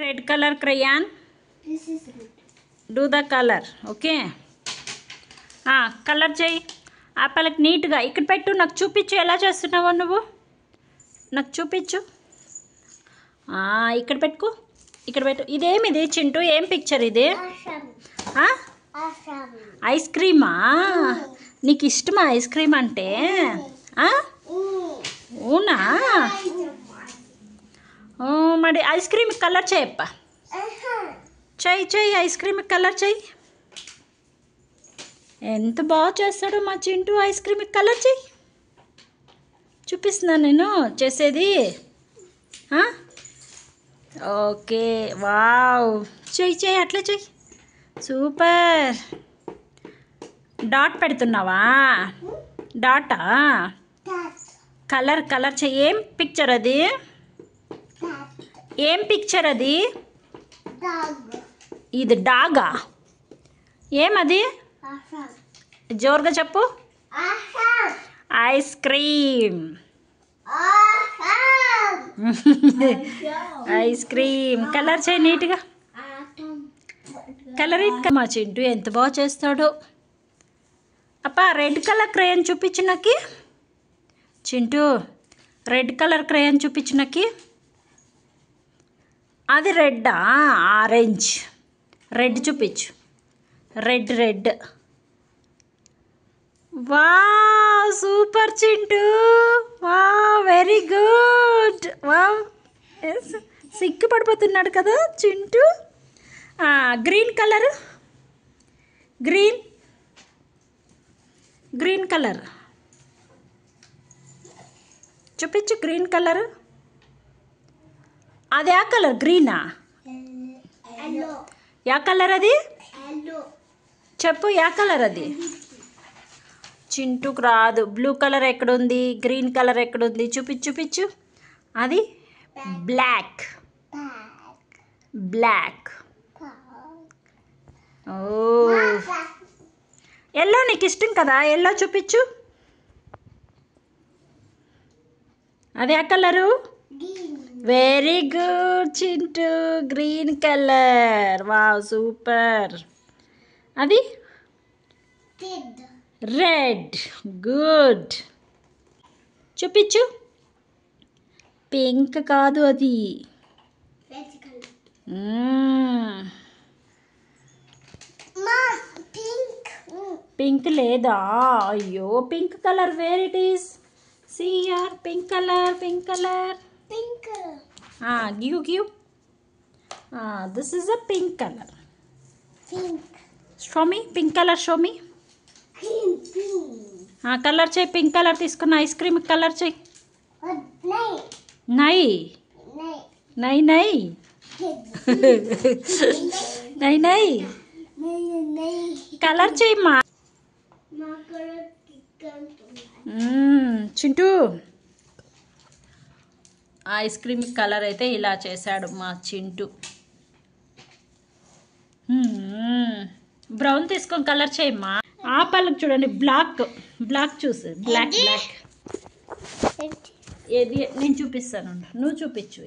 Red color crayon. This is red. Do the color. Okay. Colour చేయి ఆపలకి నీట్గా ఇక్కడ పెట్టు. నాకు చూపించు ఎలా చేస్తున్నావో నువ్వు. నాకు చూపించు. ఇక్కడ పెట్టుకో. ఇక్కడ పెట్టు. ఇదేమిది చింటూ? ఏం పిక్చర్ ఇది? ఐస్ క్రీమా? నీకు ఇష్టమా ఐస్ క్రీమ్ అంటే? అవునా? మరి ఐస్ క్రీమ్ కలర్ చేయప్ప. చెయ్యి ఐస్ క్రీమ్ కలర్ చెయ్యి. ఎంత బాగా చేస్తాడో మా చింటూ. ఐస్ క్రీమ్ కలర్ చెయ్యి. చూపిస్తున్నాను నేను చేసేది. Okay, wow. చెయ్యి అట్లే చెయ్యి. సూపర్. డాట్ పెడుతున్నావా? డాటా? కలర్ చెయ్యి. ఏం పిక్చర్ అది? ఏం పిక్చర్ అది? ఇది డాగా? ఏమది? జోరుగా చెప్పు. Ice cream. Ice cream colour చేయి నీట్గా. కలర్ మా చింటూ ఎంత బాగా చేస్తాడో. అప్ప రెడ్ కలర్ క్రేయన్ చూపించు నాకు. చింటూ రెడ్ కలర్ క్రేయన్ చూపించు నాకు. అది రెడ్డా? ఆరెంజ్. రెడ్ చూపించు. Red. Wow, super Chintu. Wow, very good. Wow, సిగ్గుపడిపోతున్నాడు కదా Chintu. Green colour. Green colour చూపించు. గ్రీన్ కలర్ అది ఆ కలర్? గ్రీనా? యా కలర్ అది? చెప్పు, యా కలర్ అది? చింటూకు రాదు. బ్లూ కలర్ ఎక్కడుంది? గ్రీన్ కలర్ ఎక్కడుంది? చూపించు. అది బ్లాక్. ఓ, ఎల్లో నీకు ఇష్టం కదా? ఎల్లో చూపించు. అది ఆ colour? Very good Chintu. Green colour. Wow, super. అది రెడ్. గుడ్. చూపించు. పింక్ కాదు అది. పింక్ లేదా? అయ్యో, pink colour where it is? See here. Pink colour. Give. This is a pink color. Show me pink color. Show me. Colour చేయి. Pink colour తీసుకున్న ice cream colour చేయి. నై colour చేయమ్మా. చింటూ ఐస్ క్రీమ్ కలర్ అయితే ఇలా చేశాడు మా Chintu. Brown తీసుకొని కలర్ చేయమ్మా. ఆ పళ్ళకు చూడండి. బ్లాక్ చూసి. బ్లాక్ ఏది నేను చూపిస్తాను. నువ్వు చూపించు.